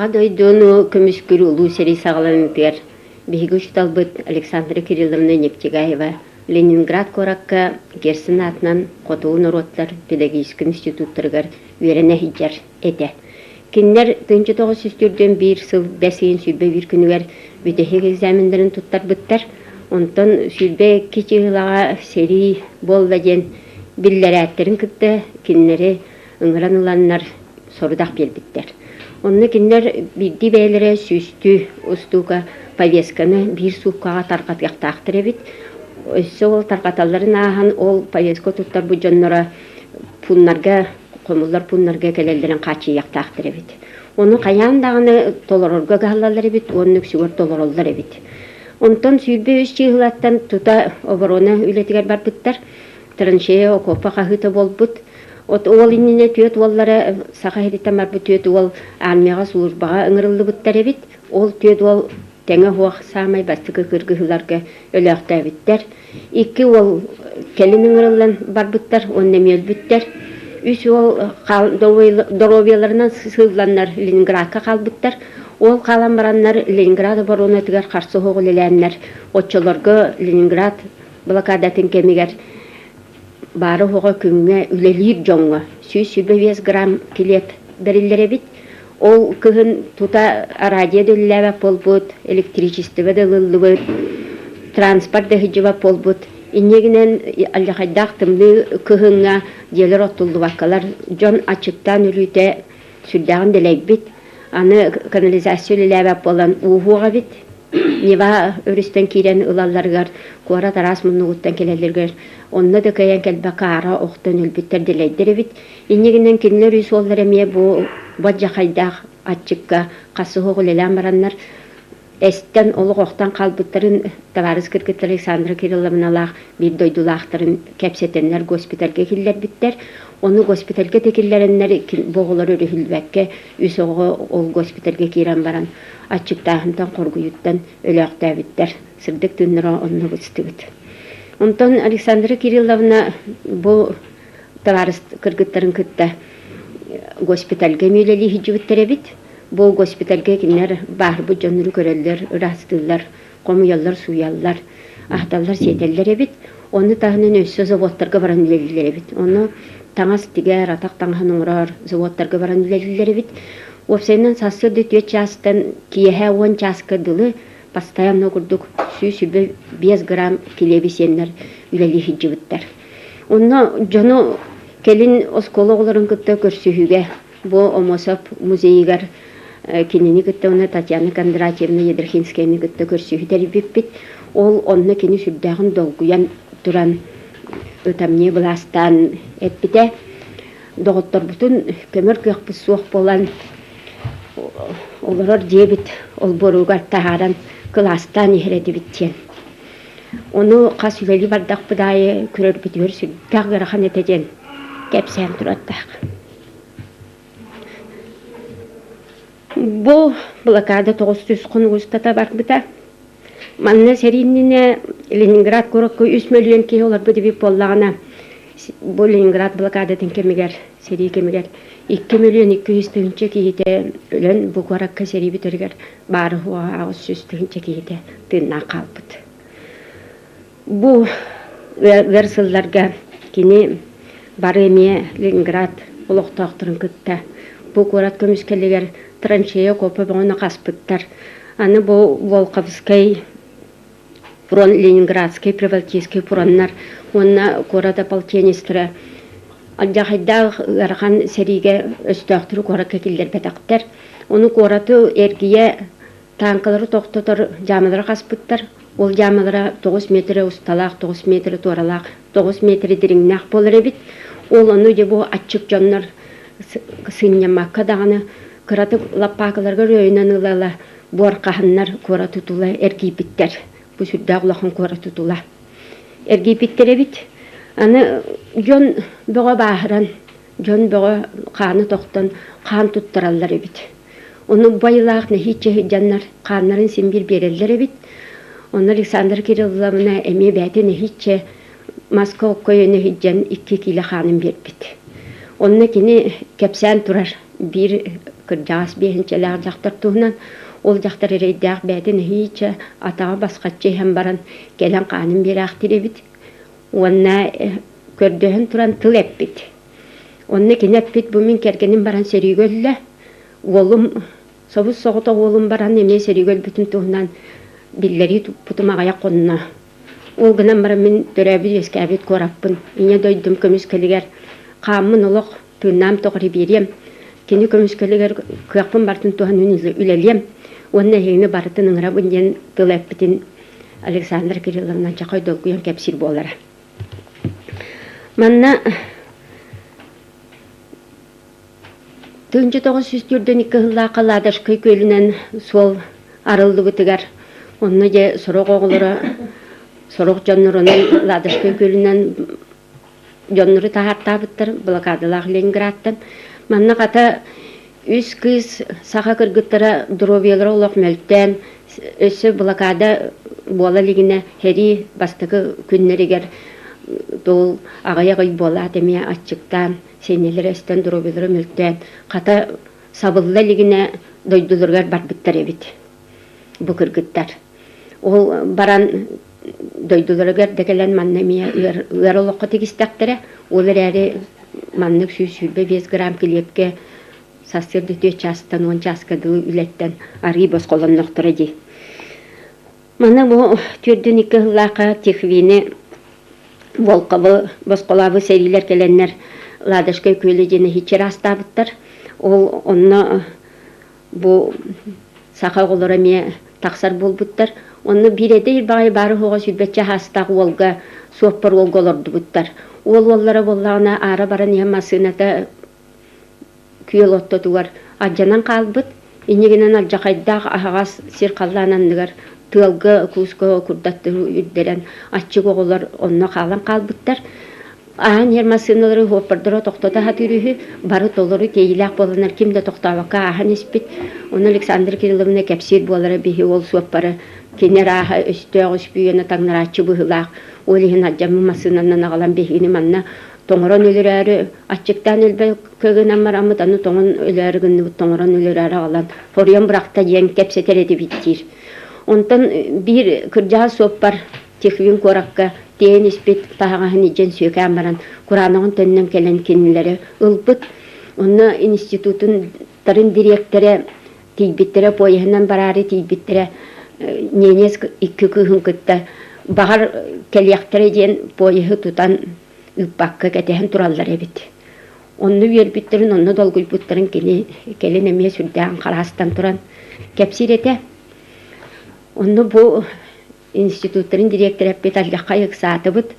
Аға дойдуну көміскүрі ұлу сәрей сағаланытығар. Бейгі ұшталбыт Александра Кирилловна Нефтегаева Ленинград коракка керсін атынан қотуын ороттар педагогический институттарғар үйеріне хиджар әді. Киннер 1900-ден бір сыл бәсейін сүлбе бір күнігер бүтехек экзамендерін тұттар бұттар. Онтан сүлбе кечігілаға сәрей болла ден биллер әттерін күтті, киннері ыңыран ұланнар сорудақ белбіттер. Онны киннер бидди бәйлері сүсті ұстуға повесканы бір суққаға тарқатықтақтыр әбіт. Өссі ол тарқаталарын ағын ол повеска тұттар бұ жонлара пұнларға, қомылдар пұнларға кәлелдерін қачы яқтақтыр әбіт. Оны қаяндағыны толырорға ғалалар әбіт, оның үксігер толыролдар әбіт. Онтан сүйілбе өз чиғылаттан тұта обороны үлетігер бар бұттар, траншея окопа қағыты бол бұт. Ол иніне түйет оллары сақа хедеттен бар бұт түйет ол армияға службаға ыңырылды бұттар әбіт. Ол түйет ол тәңі хуақ самай бастықы кыргығыларға өліқті әбіттер. Икі ол кәлін ыңырылын бар бұттар, онны мел бұттар. Үш ол доровияларынан сылланнар Ленинградқа қал бұттар. Ол қалан бараннар Ленинград баруына түгер қарсы хоғыл еләннер. Отчыларға Ленинград блокадатын кемегер бары хоға күнге үлелер жоңға. Сүйбе 5 грамм келеп берілдер әбіт. Ол күхін тута радио дөлләбә полбут, электричество дөлләбә, транспорт дәһиҗәбә полбут. Иннегенен аллахайдак тымлы күхөнгә җелер отылды вакалар жон ачыктан үлүтә сүлдәгән дәләйбит. Аны канализацияләбә болан уһуга бит. Нева өрістен кирен ылалларгар, куара тарас мұнығыттан келелергер. Онна да каян кәлбә қара оқтан үлбіттер делейдері бит. Иннегінен кенлер үйс олар әме бұ баджа қайдақ атчыққа қасы хоғылелен бараннар. Әстен олық оқтан қалбыттарын таварыз кіргіт Александра Кирилловналақ бір дойдулақтарын кәпсетенлер госпитальге келдер біттер. Оны госпитальге текелерінлер боғылар өрігілбәкке үс оғы ол госпитальге кейрен баран. Атчықтағынтан қорғыйыттан өліқті әбіттер. Сырдық түннера онны бұстығыт. Онтан Александра Кирилловна бұл таварыз кіргіттарын күтті госпитальге мейлелі хиджібіттер әбіт. Бұл госпитальге кенер бар бұ жоныры көрелер, ұрастылар, қомыялар, суялар, ақталар, сетелер әбіт. Оны тағынан өссі заводтарға баран үлелілер әбіт. Оны таңас тігер, атақ таңған ұңырар, заводтарға баран үлелілер әбіт. Опсайынан сасырды түйет частан киеге 10 часка дылы постоянно күрдік сүйсібі 5 грамм келеби сенлер үлелі хиджібіттер. Оны жону келін оскологларын күтті көрсүйіге бұл омосап музейгер кенені күтті оны Татьяна Кондратьевна Едерхинскаяны күтті көрсүйідер біппіт. Ол онны кені сүрдәғын долгуян тұран өтамне бұластан әтпіте доғыттар бұтын көмір көқпіс суық болан олар дебит ол боругар тахаран кластан ихреди биттен. Оны қас үлелі бардақ бұдайы көрер бітер сүрдәқ ғырахан етеден кәпсән тұраттақ. Бұл блокада 900 құн ұстата бар бұта. Манна сәриніне Ленинград көріккі 3 миллион кей олар бұды біп боллағына. Бұл Ленинград блокадатын кемегер, сәрі кемегер. 2 миллион 200 түйінші кейді өлін бұл көріккі сәрі бітіргер бары хуа ауыз сөз түйінші кейді түйінна қалбыд. Бұл версылларға кені бары еме Ленинград ұлықтақтырын күтті. Бұл көрат көміскелігер траншея көпі бұғына қаспыттар. Аны бұл Волковский фронт, Ленинградский, Привалтийский фронтнар, онна көрата полтенестірі. Алжағайдағы ғарған сәриге өстіқтірі көракка келдер бәтақтар. Оны көраты әргие танкалары тоқтатыр жамылары қаспыттар. Ол жамылары 9 метрі ұсталақ, 9 метрі торалақ, 9 метрі діріңнақ болыр әбіт. Ол оны де бұл атчық жонлар сыннамаққа дағаны кыраты лаппақыларға рөйінен ұлала бұар қағынлар кора тұтыла әргейбіттер. Бұл сүрді ұлақын кора тұтыла. Әргейбіттер әбіт. Аны жон бұға бағыран, жон бұға қаны тоқтан қан тұттыралар әбіт. Оны байлақ нәхитче жанлар қанларын сенбір берелер әбіт. Оны Александр Кирилловна әме бәті нәхитче Москва көйені хиджан 2 кило қанын бербіт. Онына кені кәпсән тұрар бір кыржаас бехинчелер жактар туһунан ол жактар эрейдәк бәдин хичә атага баскаччы һәм баран келән канын бирәк тиребит. Онна көрдөһөн туран тылеп бит. Онны кинәп бит бу мин кергенин баран серигөллә. Олым собус согото олым баран эме серигөл бүтүн туһунан биллери путумага яконна. Ол гынан баран мин төрәби эскәбит кораппын. Ине дойдым көмүскелигер камын олок тунам тогри берем. Кини көмүскелигер кыякпын бартын туһан үлелем. Онна хейне бартын ыңра бүнден тылеп битин Александр Кирилловна чакай долгуян кепсир болара. Манна Төнче 902 кылла каладаш көйкөлүнөн сол арылды битигер. Онны же сорок оглары сорок жоннорунун ладаш көйкөлүнөн жоннору тахартабыттыр блокадалах Ленинградтан. Манна ката үс кыз саха кыргыттара дровелер олок мөлтен өсө блокада бола лигине хери бастыгы күннеригер дол агай бола деме ачыктан сенелер эстен дровелер мөлтен ката сабылла лигине дойдулургар барбыттар эбит бу кыргыттар. Ол баран дойдулургар дегелен маннемия ыр олокко тегистактере олар эри маннык сүйсүлбе 5 грамм килепке састырды 4 частан 10 часкады үлеттен арги босколонноктора ди. Мана бу түрдүн 2 лака техвини волкабы босколабы серилер келеннер ладышкы көйлөжене хичер астабыттар. Ол онно бу саха голора ме таксар болбуттар. Онно биреде багай бары хого сүрбетче хастагы волга соппор волголорду буттар. Ол оллара боллагына ара баран ямасыната күйел оттотугар аджанан калбыт. Инегенен алжакайдак агас сир калланандыгар тылгы куска курдаттыру үрдерен аччык оголор онно калан калбыттар. Аан ермасыналары хоппардыра токтота хатырыхы бары толору кейилак боланар кимде токтабакка ахан испит. Оны Александр Кирилловна кепсир болары бихи ол суаппары кенер аха өстөг үспүйені таңнарачы бұхылақ. Олихин аджамы масынанан ағалан бихини манна тоңырон өлірәрі ачыктан өлбе көгінен марамыд аны тоңын өләрі гынны тоңырон өлірәрі ағалан фориян бұрақта ең кепсетер еді биттир. Онтан bir кыржа соппар техвин коракка тен испит тағағын ижен сүйкән баран Құранығын төннен келен кенілері ылбыт. Онна институтын тарын директоры тейбиттері пойығынан барары тейбиттері ненес 2 күхін күтті. Бағар келияқтары ден пойығы тұтан үппаққа кәтеген туралдар ебет. Онны вербиттерін, онны долгуй бұттарын келен әме сүрдән қаластан туран кәпсир ете. Онны бұл институттарын директор әппет аллаққа ексаты бұд,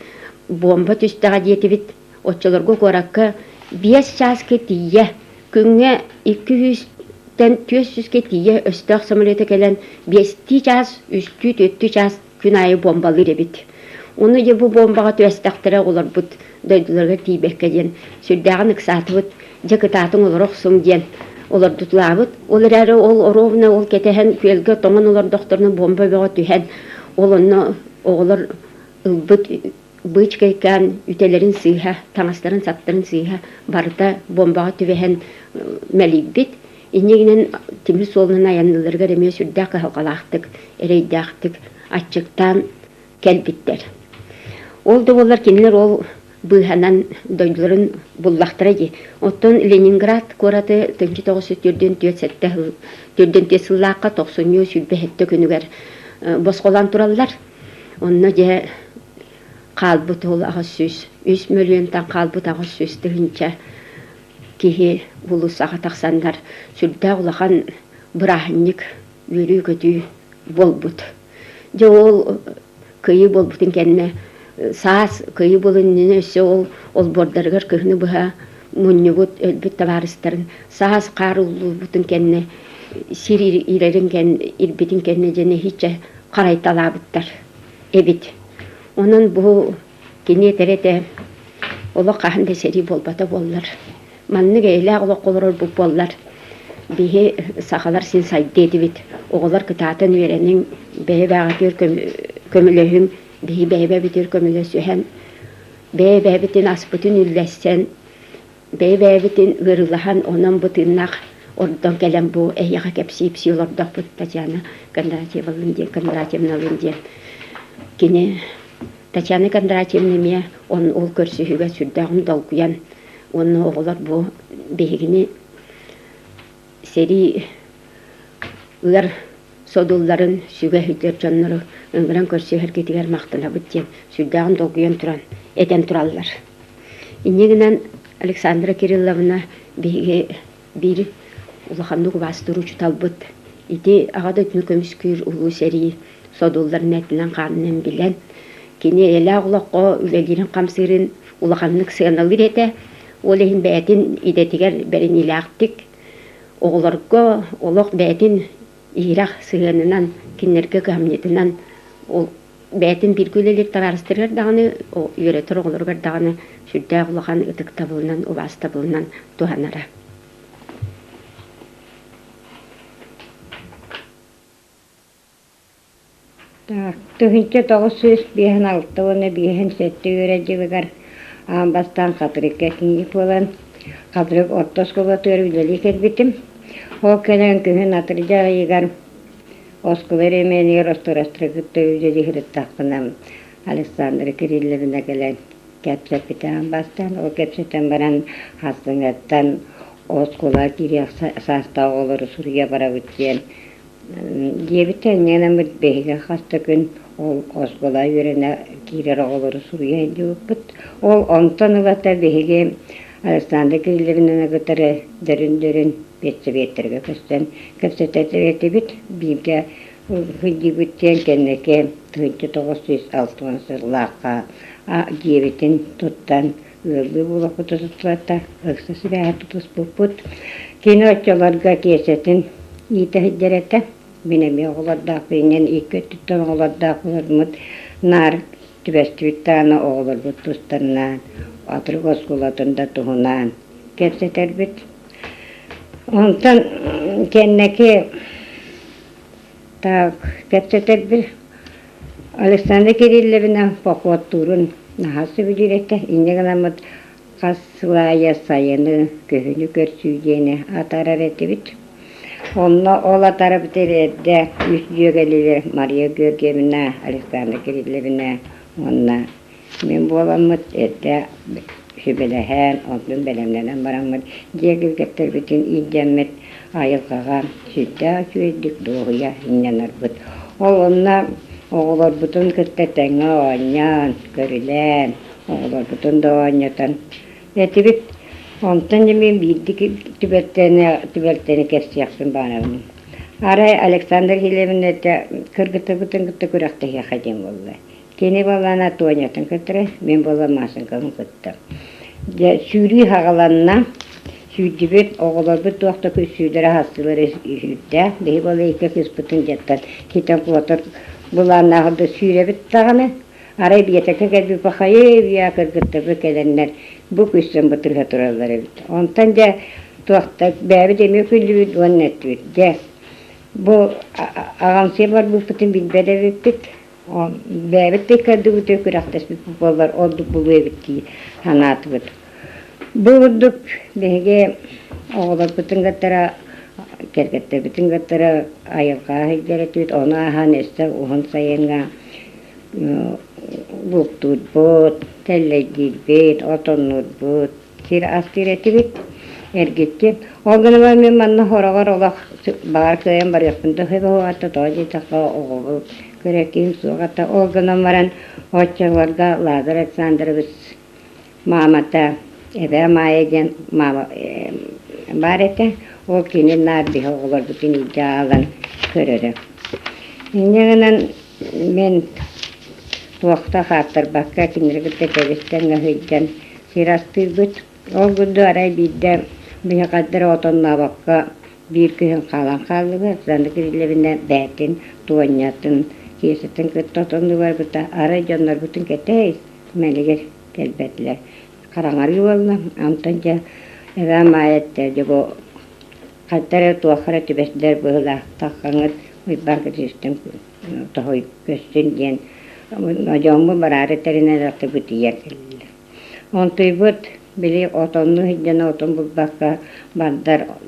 бомба түстіға деті бит, отчылырғы қораққа 5 час кетие, күнге 200-тен 400 кетие өстіғ самолеті келен 5 час, 3-4 час күн айы бомбалыр ебет. Оны де бұл бомбаға төстіқтірі олар бұд, дойдыларға тейбекке ден, сүрдәғын ықсаты бұд, жекітатын олар оқсың ден. Олар тұтылабыд, олар әрі ол оровна ол кетеген көлгі тоңын олар доқторны бомба беға түйен. Ол онны оғылар ұлбыд бұч кейкен үтелерін сыйға, таңастарын саттарын сыйға барда бомбаға түйен мәлейбіт. Инегінен темір солынан аяныларға реме сүрдәқі халқалақтық, әрейдәқтік, атчықтан кәлбіттер. Олды олар кенілер ол бұйханан дойдыларын бұллақтыра де. Оттон Ленинград кораты 1904-ден тесыллаққа 90 сүлбе хетті күнігер босқолан туралар. Онна де қалбыт ол ағыз сөз. 3 миллионтан қалбыт ағыз сөз түгінші кейі ұлысаға тақсандар. Сүлді ұлақан бұрахынник өрі көті болбыт. Де ол күйі болбытын кәніне саас күйі болыннен өсі ол бордарғар күйіні бұға мұнны бұд өлбіт табарыстарын саас қар ұлы бұтын кәніне сир ирерін ирбетін кәніне және хитче қарайталабыттар әбіт. Онын бұл кене тәрәті олы қағынды сәрі болбата болылар. Манны кәйлі ағылы қолырыр бұл болылар. Бейі сақалар сен сайды еді бет. Оғылар күтатын веренің бәйі бағатыр көмілігін бейі бәйбә бітер көмілі сөйен, бәйбә бітін аспытын үлләссен, бәйбә бітін ғырылыған онын бұтыннақ, Ordan gelen bu eyağa kepsiyip siyolordak bu Tatyana Kondratьевналын diye. Kine Tatyana Kondratьевна me onun ol körsühüge sürdağın dalguyan. Onun oğullar bu behigini seri ılar sodulların süge hütler canları öngüren körsühür getiger maqtına bütçen sürdağın dalguyan turan eden turallar. İnneginen Alexandra Kirillovna behige bir улаханны бастыруучу талбыт ити агада түнү көмүскүр улуу сери содулларын этилен канын билен кини эле агулакко үлелерин камсырын улаханнык сыгыналыр эте ол эхин бээтин идетигер берин илаактик оголорго олох бээтин ирах сыгынынан киннерге гамнетинан ол бээтин бир күлелер тарарыстырыр даганы үйрөтөр оголоргор даганы сүрдэ улахан ытык табылынан убас табылынан туханара. Tuhintje togus bihan altavone bihan setti öğrenciler ambastan katrike kingi falan katrik ortoskola törüleli kelbitim. O kenen kühün atırca yigar oskoleri meni rostorastırık tövüceli hırıttakınam Alexander Kirillevine gelen kepsepite ambastan o kepseten baran hastıngattan oskola giriyak sasta olur Suriye para bütçen. Diyebitten yenemir behiga hasta gün ol oskola yörene girer olur Suriye diyorput. Ol ondan ılata behige Alexander Kirillevine götürü dörün betçebetlerge kösten köpsetetebeti bit bilge hıcı bütçen kendike hıcı 906 laka diyebetin tuttan öldü bulakıtı tutulata ıksası ve tutus puput kino açılarga kesetin iyite hıccerete Minemi oğularda binen iki tütten oğularda kullanmıt nar tübestüttana oğulur butustarından atırık oskulatında tuhunan kepseter bit. Ondan kendiki tak kepseter bir Alexander Kirillevine pakvatturun nahası bilirete inneganamıt kasılaya sayını köhünü körsüyeni atarar etibit. Onunla ola tarafı terede yüzügeliler Maria Görgevine, Alexander Kirillevine onunla men bolamıt ette şübelehen, ondan belemlenen baramıt diğer kepter bütün idemmet ayılkağa sütte süredik doğuya inanır bud. Onunla oğullar bütün kıttetene oynayan, görülen, oğullar bütün de oynatan. Etibit ondan yemin bildik tübelteni kesiyaksın bana. Aray Alexander Kirillevine de kırgıtı bütün kıttı kurakta yakadim vallahi. Keni balana toynatın kıttırı, men balamasın kalın kıttı. Sürü hağalanına, sürdübet oğullar bu tuakta kız sürdere hastaları sürdü. Behi bala iki kız bütün jattan. Kitap otur bulanına hırda sürebet dağını. Aray bir yetekten gelbi bakayı ya kırgıttı bu gelenler. Bu kızın bu tırha turalları bit. Ondan da tuakta bäbi demiyor küllü bit, onun etti bit. Bu ağamsıya var bu bütün bilbede bit. Bäbit de kaddı bu töküraktas bit bu bollar oldu bu bit ki hanatı bit. Bulduk bege oğlar bütün gattara kerkette bütün gattara ayılga hideret bit. Ona ahanesta uhun sayınga buktut bot, tellegil bit, otonnur bot, sir astireti bit, ergitti. O günü var men manna horagar olak bağır köyem var yapında hebe hovatta toji taka oğul körekim suğata. O günü varan hoççalarga Lazar Alexander'ız mamata ebe maayegen mama barete o kinin nardi oğullar bütün icağalan körere. İnneğinen men tuakta hatır bakka kinirgite tebesten hüccan sirastır büt. O gündü aray bidde bir kadar otonla bakka bir köyün kalan kaldığı Alexander Kirillevine bätin, tuanyatın, kesetin kıt otonlu var büta. Aray canlar bütün keteyiz. Meliger kelbetler. Karangar yuvalna. Amtanca eve mayetler. Bu kadar tuakara tübesler böyle takkanır. Uybanka sistem tohoy köstün diyen. Ajomu barare terine rakte butiya kelli. On tuybut Bili otonlu hidden oton bulbakka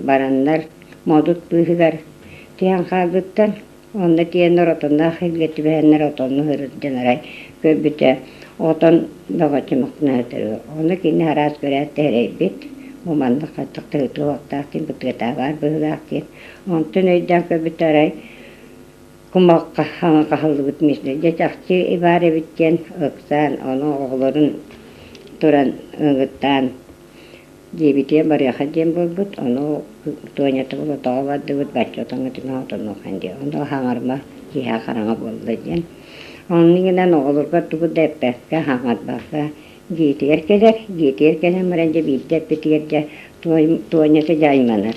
baranlar modut bühüler tiyan kaldıktan onda tiyanlar otonda hilgeti behenler otonlu hırıddenaray köbbüte oton babacımıkna ötürü onu kini haras göret tereybit umanda kattık tığıtlı vaktaqtin bıtgıta var bühülaktien ontun öydden köbbüte aray kumakka hana kahıldı bitmişler geçakçı ibare bitten ıksan onu oğulların turan ıngıttan Dibitiye barıya diyen bulbut, onu tuğanyatı bulu doğavardı bud, başçotanı tına otonu kendi. Onu hangarma, kiha karanga buldu diyen. Onun yine oğulurga tuğu deppekke, hangat bakka, giytiyer keler. Giytiyer keler mırınca bir deppetiyerce tuğanyatı caymanır.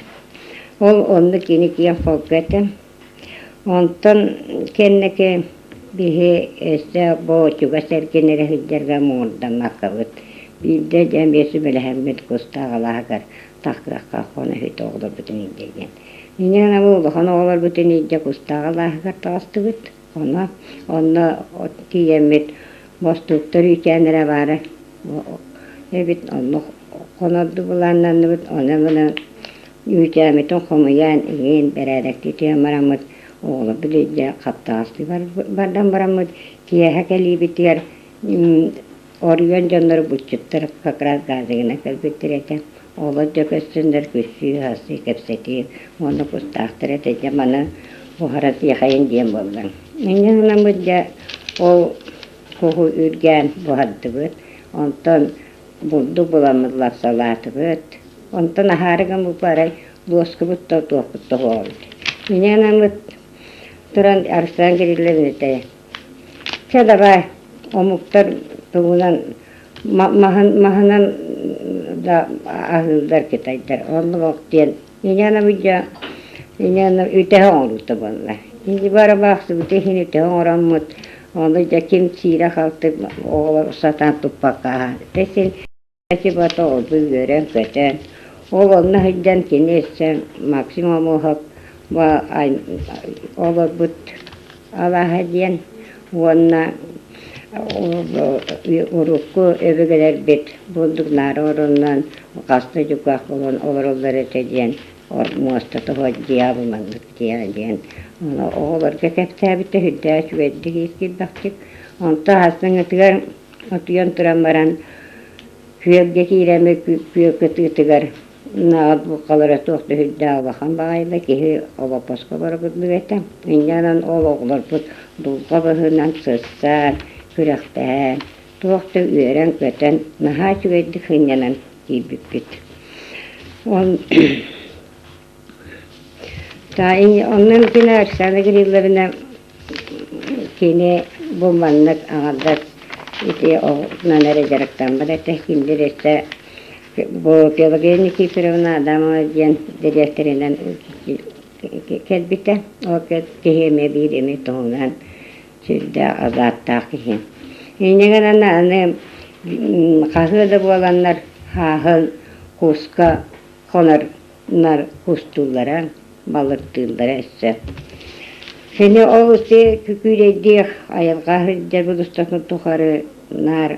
Onu kini kiyen folkvetim. Ondan kendine bihi esse boğuçuga serkenere hüccerge muğurda makavut. Bir de cemiyesi böyle hemmet kustağılar takrakka konu hüt oğlu bütün indegen. Yine bu konu oğlu bütün ince kustağılar tastı bit. Onu tiyemet bostuktur ikenlere var. Evet onu konudu bulandan bit ona bunu yücemetin komuyan en bererek tiyemaramut oğlu bilece kaptastı var. Bardan baramut tiye hakeli bitiyer. Oryan canları buçuktur, kakraz gazına kalbettireceğim. Oğlu döküsündür, küçüğü, hası, kepseti, onu kustahtır edeceğim, bana bu harası yakayın diyem buldum. İnanın amca o kuhu ürgen bu haddi bud, ondan buldu bulamızlar salatı bud, ondan aharıgan bu parayı bosku bud da tuğukut da oldu. İnanın amca duran arsan gerilerini de. Çadabay, o muhtar tuğunan mahanan da ahıllar kitaylar. Onu vaktiyen inyana büyüce inyana ütehe olurdu bunlar. Şimdi bara baksı ütehin ütehe oramut. Onu da kim çiğre kalktı oğlar satan tupakka. Desin ki bata oldu gören köten. Oğlanla hıccan kini etsem maksimumu hak va olur but Allah diyen ona urukku öbügeler bit buldukları orundan kastı cukak olan olurlar eteceğin muastatı hocaya bulmandık diyen oğullar kekepte hüddaş verdik iskil baktık onta hasın ıtıgar otuyan turanmaran kuyakdaki ireme kuyakıtı ıtıgar naat bu kalara tohtu hüdda bakan bağıyla ki ola paska bara budlu etem inyanan oğullar bud dulka bahınan sızsar kürekten tohtu üyeren köten naha çüverdik inyanan kibükküt ondan kine aksana girillerine kine bulmanlık ağırdak iti o nanere jaraktan bada tehkindir etse bu kevageni kifirevna adamı diyen dedefterinden kelbite o keheme bir emi toğunan sürde azatta kihim. İneğen anne kahıda bulanlar hahıl kuska konarlar kustullara balıktıllara etse. Seni o üstü küküreydik ayal kahıda bulustakın tukarı nar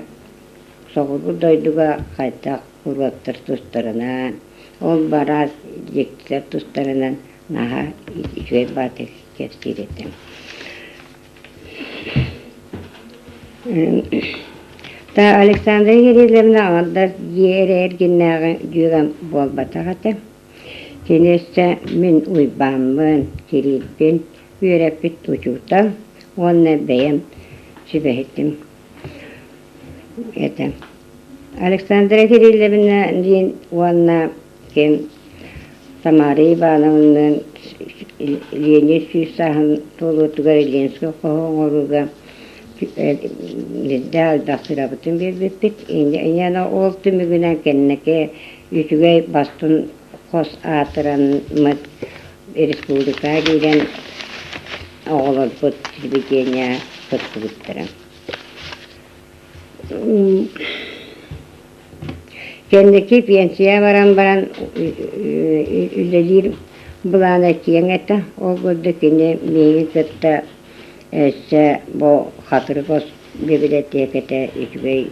soğudu doyduga kaytak kurbaktır tustlarına ol baraz yektiler tustlarından naha şöyle batık kepsireten. Ta Aleksandr gerilerine ağırlar yer erginliğe güven bol batakatı. Keneste min uybamın kirilbin üyerepit uçukta onunla beyim sübehettim. Etem. Aleksandr gerilerine din onunla kim Samari bağlamının yeni süsahın dolu tugar ilenski kohon oruga Nidal daksıra bütün bir bit. Yani oldu mügünen kendine yüzüge bastın kos atıranmı Respublika'ya giden oğlar put silbikenya pıtkı bittiren. Kendiki pensiye varan ülelir bulana kiyen ete o gördükini meyi kıtta esse bu hatırı kos bibliyoteket ete içbey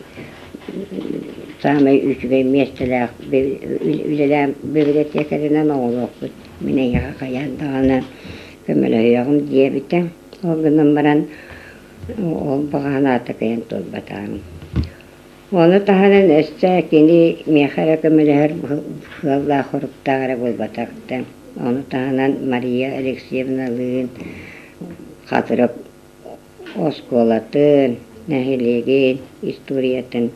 самый üçüge mestelek ülelem böbret yekerinen oğlukut. Mine yağa kayandağını kömölöğüm diye bitem. O günüm baran o bağana atakayan tolbatanım. Onu tahanan össe kini mehara kömölöğür hılla horuptağara bulbataktı. Onu tahanan Maria Alekseyevnalığın katırıp oskolatın, nehilegin, istoriyatın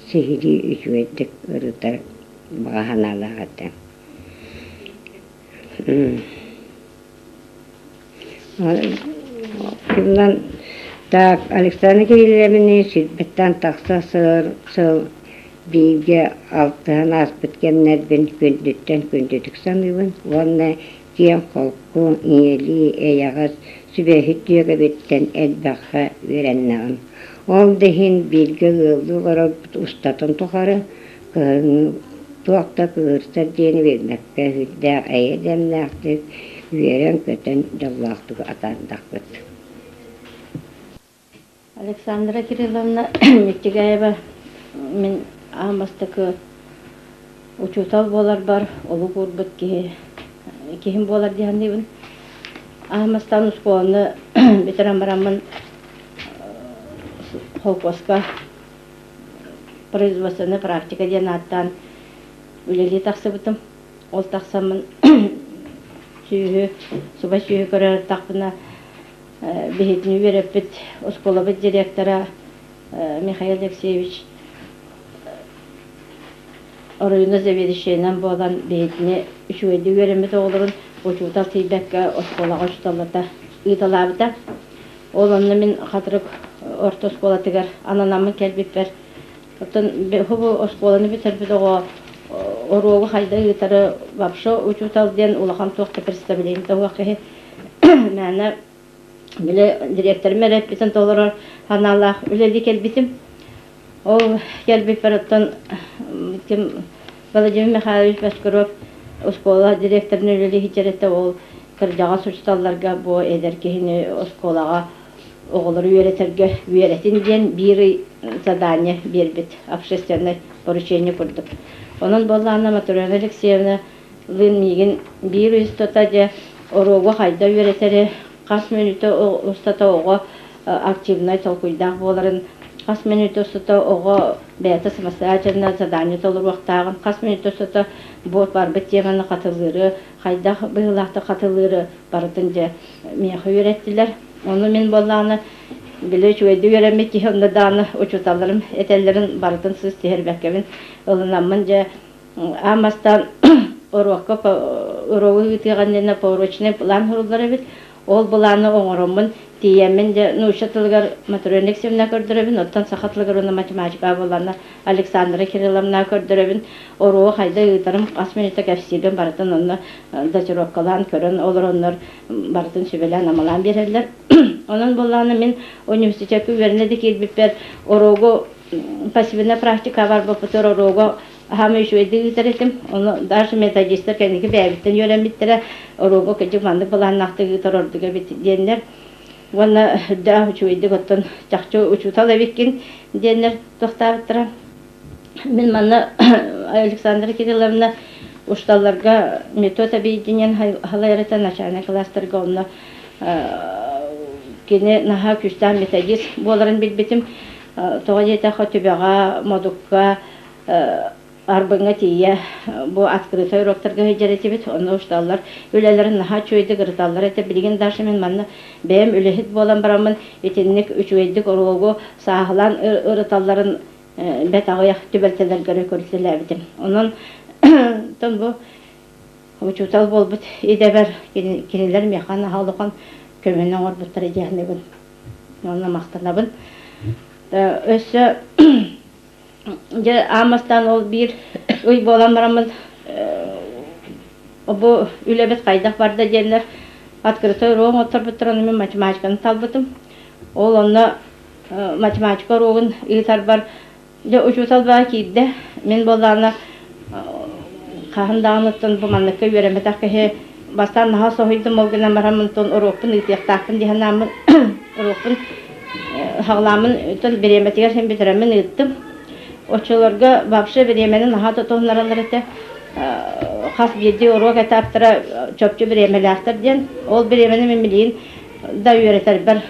sihiri üçüvettik ırıtar bağanalıqatı. Bundan da Aleksandr Kirillevini silbetten taksa sığ bilge altığın aspıtkenler ben gündüdük sanıyorum. Onunla kiyen kolku, iyeli, eyağız, sübehüttüye bitten elbakha verenleğim. Ol dehin bilge ığıldı var ustatın tuharı, tuakta kığırsa diyeni vermekke hüdde eydemlektik, veren köten dallaktık atandakıt. Александра Кирилловна Мектегаева мен амастыкы учутал болар бар, олу курбут кихим болар дияндыбын. Амастан ускуаны бетеран барамын холкоска производственный практика ден аттан үлели тақсыбытым. Ол тақсамын сүйі, суба сүйі көрер тақпына бехетini verepit Oskolabit direktora Mikhail Alexeyevich orayına zevedişeğinden bu olan beyitini üçüveydi veremit oğlurun uçutal tiybekka Oskolağa uçutallata ıydalabıda. Olanını min hatırık orta Oskola tigar ananamın kelbipper. Hubu Oskola'nı bitirbid oğa oruğu hayda ıйtarı vapşo uçutal diyen ulağam tuğda представление doğaqı мәні Bile direktörüm öğretmesin dolar hanallah üleli kelbitim. O kelbip perattan kim Vladimir Mikhailovich Baskurov oskola direktörün üleli hiçerette ol kırjağa suçtallarga bu ederkehini oskolağa oğulları öğretin diyen bir zadanya bir bit общественное поручение kurduk. Onun bollarına Matrona Alexeyevna Lynmigin bir üstataca oruğu hayda öğreteri Kas minüte ustata oğa aktivnay tolkuydak boların, kas minüte ustata oğa beyata samasajana zadanya tolur vaqtağın, kas minüte ustata bot barbet yeğanı katılırı, hayda bığılaqta katılırı barıtınca meği öğrettiler. Onu min bollağını bile çöydü öğrenmek ki onda dağını uçutallarım, etellerin barıtın sız teherbekevin ılınamınca amastan oruğu hütüğanlarına porocine plan hurulları bit. Ol bulanı oğurumun diyemin de Nuşatılgar Matrona Alexeyevna kördürevin, ottan saxatılgar ona matematika bulanı Aleksandra Kirillovna kördürevin, oruğu hayda ıйtarım asmenita kefsirgen barıtın onu daçırovkalan körün olur onlar barıtın sübelen amalan verirler. Onun bulanı min üniversiteki üverine kelbipper oruğu pasivine praktika var bu pıtır oruğu Hamı şöyle ıйtaretim, onu darşı metodistler kendiki beyabitten yören bittere oruğu küçük mandık bulan naktı ıйtar orduga diyenler. Ona da şöyle gottan çakçı uçutal evikin diyenler toxtabıttıra. Ben bana Aleksandra Kirillovna uçtallarga metoda beydiyen halayaratan açana klaslarga onu kene naha küçten metodist boların bilbitim. Toğayeta xotübeğa, modukka, Arbanga tiye bu открытый урокторга hücretibit onu uçtallar ülelerin naha çöyde gırtallar ete bilgin darşımın manna benim ülehit bolan baramın etinlik üçüydik oruğu sağlan ırıtalların betağıya tübelteler göre körüselebidim. Onun ton bu uçutal bolbut edeber kiniler mekana halıkan kömenen orbutları cehennemin ona maqtanabın. Össe Amastan ol bir uy bolan baramız bu ülebet kaydak var da diyenler открытый roğun oturbutturanı men matematikanı talbıtım. Ol onunla matematika roğun ıйtar var. Uçutal var ki de men bolana kahındağınıtın bu manlıkka veremet akı bastan naha sohuydım ol güne maramın ton oruqpun ıйtiyaqtaqpın diyanamın oruqpun hağlamın ton beremetiger hem bitiremin ıйttım. Очолорга вообще беременен наха тотонларалар ете. Хас бирди урок этаптыра чөпчө беремелектер ден. Ол беремени мен билейин да үйретер бір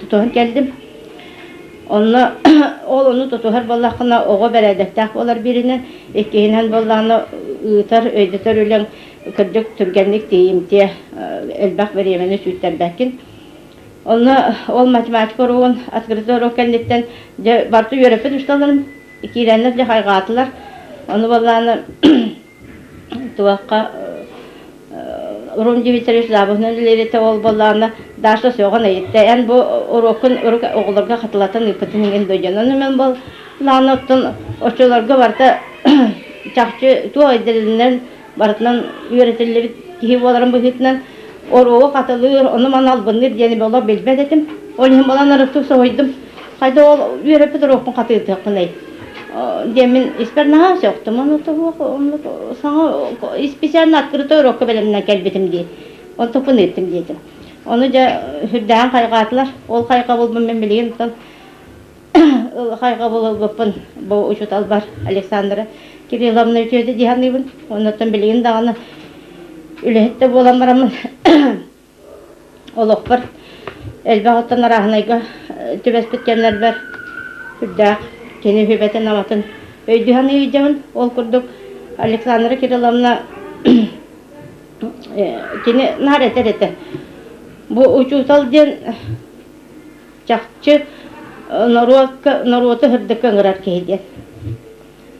тутуһун келдим. Onu ol onu tutuhar bollaqına oğa beredektak bolar birine ikkihinен bollağını ıtar öydütör ölen kırdık türgenlik diyeyim diye elbaq veremeni sütterbekin. Onu ol matematik oruğun atkırıtı oruğu kendikten bartı yörepet ustalarım ikirenler de haygatılar. Onu bollağını tuvaqqa Rumci bitiriş zabıhının ilerite ol bollağına daşta soğan eyitte. En bu urukun oğullarga katılatan ipatının en dojan. Onu men bollağını ottun oçularga barta çakçı tuğa edilinden barıtından üretilleri tihi boların bu hitinden oruğu katılıyor. Onu man albınır diyeni bolla bilmez etim. Onu bolan arıktı soğuydum. Kayda ol ürepet urukun katıydı hakkındayım. Demin isper naha soktum onu sana ispesial atkırıtı roku belimden gelbetim diye. Onu topun ettim dedim. Onu da hüdden kaygatlar. Ol kayga bulmam ben bileyim. Kayga bulgupun bu uçutal var Aleksandra Kirillovna ötüydü diyanıyım. Ondan bileyim dağını ülehette bulamıramın. Oluq var. Elbağıttan arahınayga tübes bitkenler var. Hüdden. Keni hübeten amatın öydüğünü öydüğün ol kurduk Aleksandra Kirillovna keni naret ete. Bu uçutal den çakçı Noruatı hırdık öngırar keyden.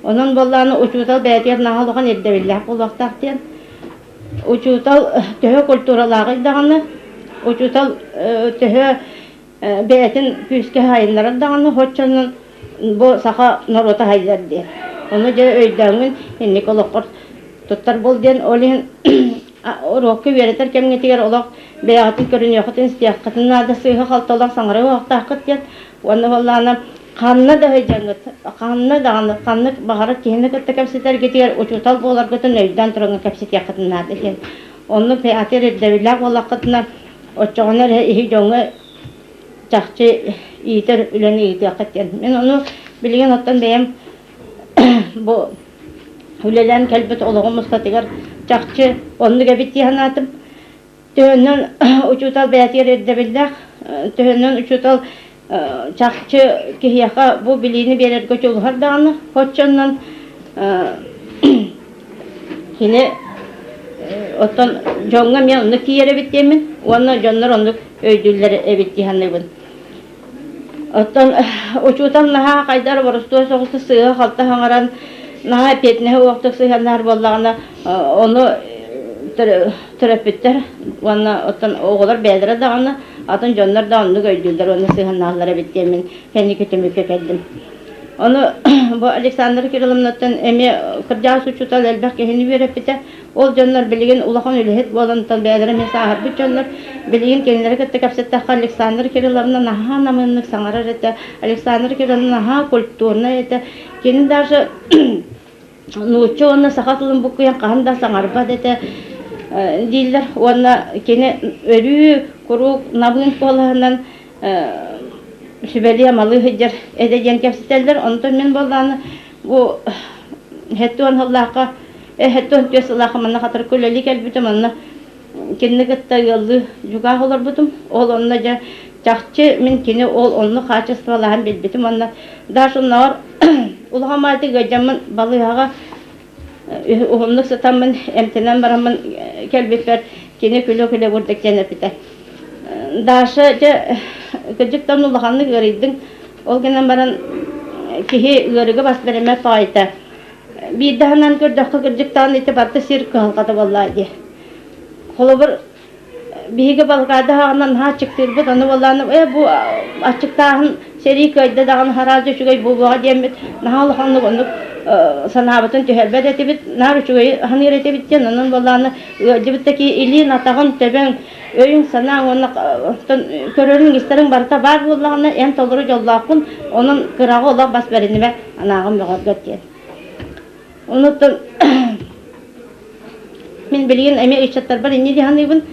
Onun bollağını uçutal belediyer nahalıgan erdebillah bu vaxtaqten. Uçutal töhö kulturalağı dağını uçutal töhö beyetin püske hayınları dağını hoççanın bu saha Noruatı haylar diye. Onu da öydüğün henlik oluqur tuttar bol den olin Orokku vereter kemge tiger olaq beyatın körünü yoxutun istiyaqatın nada sıyha qaltolaq sanğara waqtaqat diyen. Onu vallana qanna da hejangıt, qanna dağını, qanna bağırı kehine kıtta kapsitar getiger uçutal bolar götün öyden turunga kapsit yaqatın nada diyen. Onu peyatir eddebilak olaqatına oçağınar ehi jonga çaqçı iyiter üleni iyitiyaqat diyen. Men onu bilgen ottan beyem bu Hülelen kelbet olağımızda tiger çakçı onu gebit yanatım. Töhünden uçutal beyatir eddebillah. Töhünden uçutal çakçı kihiyaka bu biliğini berer göçülüğür dağını. Hoççandan yine ottan jonga men onu kiyere bittiyemin. Onu jonlar onu öydülleri ebit yanayın. Ottan uçutal naha kaydar borustu soğusu sığ halta hangaran naha petne waqtık sığanlar bollağına onu terapetler ona otan oğullar bedre dağını atın jonlar da onu göydüler onu sığanlarlara bittiyemin kendi kötümükü geldim. Onu bu Aleksandra Kirillovna'dan emi kırcağı suçutal elbaq kehini verepite ol jonlar bilgin ulaqan ülehet bolantan bedre mesahar bu jonlar bilgin kendileri kıtta kapsetta Aleksandra Kirillovna naha namınlık sangarar ete Aleksandra Kirillovna naha kulturna ete kendi darşı Nuçu ona sakatılın bu kuyan kahanda sangarba dete diller ona kene örü kuru nabın kolağından sübeliye malı hıcır edeceğin kapsiteller ondan men bollağını bu hettuan Allah'a hettuan tüyes Allah'a manna katır kuleli kelbitim onna kenne gıtta yollu juga olur butum ol onna ja çakçı min kene ol onu kaçısı Allah'ın bilbitim onna dar şunlar ulağamaydı gıcamın balığa Uhumluk satamın emtinen baramın kelbetler kene küle küle vurduk cenepite. Daşaca gıcıktan ulağanlı görüydün. O genen baran kihi görüge bas bereme fayda. Bir dahanan gördük gıcıktan itibarda sirk halkada vallahi. Kolubur bihiga balgada hağından ha çıktır bu tanı vallahi bu açıktan seri köyde dağın harazi şugay bu vağa diyemet nahalıqanlık onluk sanabatın tühelbet etibit nar şugay hanır etibit canının vallahi cibitteki ili natağın teben öyün sana onu körörün isterin barta var vallahi en toluru yollaqın onun kırağı olaq bas berini ve anağım yoğurgat diyen. Unuttum min bilgin eme işçatlar var inni dihanıybın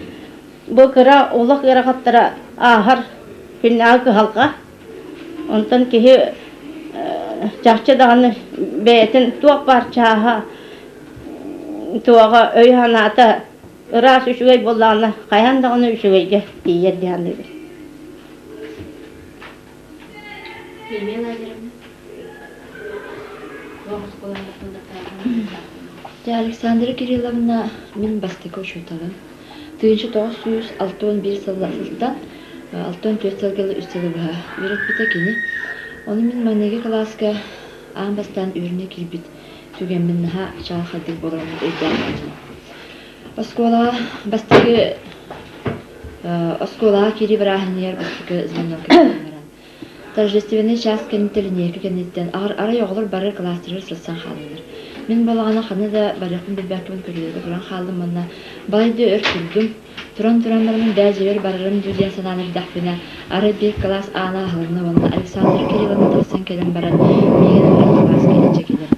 bu kıra olaq kıra kattıra ahar hünnağ halka ondan kihi Çakça dağını beytin tuğ parçaha tuğağa öy hanata ıras üşügey bollağına kayan da onu üşügeyge iyi diyandı. Александра Кирилловна min бастык ошуталын. Тыынчы 961 сылдан 64 сылгылы үстелігі үйретпіті кені. Оны min манеге класска аң бастан үріне кирбит түген min наха чағалдық болуын өйдән. Оскола кири брахинер бастыгы звонок кенеран. Торжественный час кенителіне кенеттен ара yoğulur бары кластырыр сылсан халылыр. Мен балағана қаны да барықын білбәкімін көріледі тұран қалдым мұнна. Балайды өркілдім. Тұран барымын бәзевер барырым дүден сананыр дақпына. Ары бір класс ана ғылыны мұнна. Александр Кирилловна тақсан келін барад. Мегені бір класс келінче келер.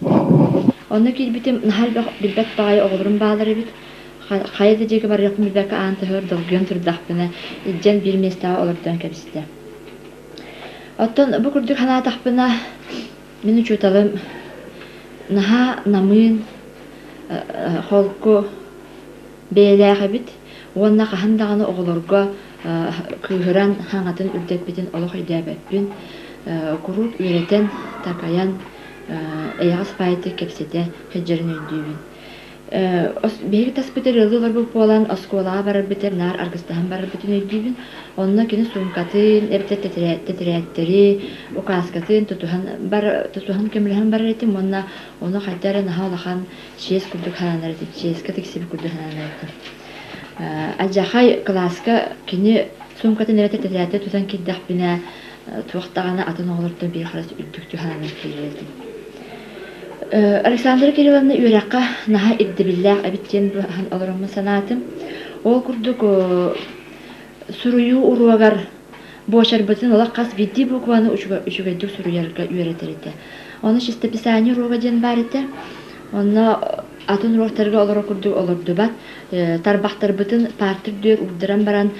Оны келбітім нахал білбәк бағай оғылырым бағалары бит. Қайды жегі барықын білбәкі анты хөр дұлгын тұр дақпына. Иджен бір местаға олырдан кәбісті. Оттан бұл күрдік хана тақпына мен учуталым. Наха намын холку бейләғі бит, онна қахындағаны оғылырға күйіран хаңатын үрдет бітін олық үйдәбәппін, күріп үйретен такаян әйғыз пайты кепсеті хеджерін өйдейбін. Бейгі таспытыр ылылар бұл болан осколаға барар бітер, нар арғыстағын барар бітін өйдейбін. Онна кені сумкатын, әбітет тетірәттері, уқаскатын, тұтухан көміліған барар етім. Онна оны қайтары наға олақан шиес күрдік хананар етім, шиескі тексебі күрдік хананар етім. Аджақай класска кені сумкатын әбітет тетірәтті тұтан кеддақ біне туақтағаны атын оғылырды бір қарасы үрдікті хананар келер етім. Александра Кирилловна үйраққа наға иддібілләқ әбіттен бұған олырымы санатым. Ол күрдік суруyu уруагар бошар бытын ола қас бидди букваны үшігайдық суруярға үйретереді. Оны шестописание уруага ден бар еті. Оны атын уруақтарға олар күрдік олырды бат. Тарбақтар бытын партырдыр урдыран баран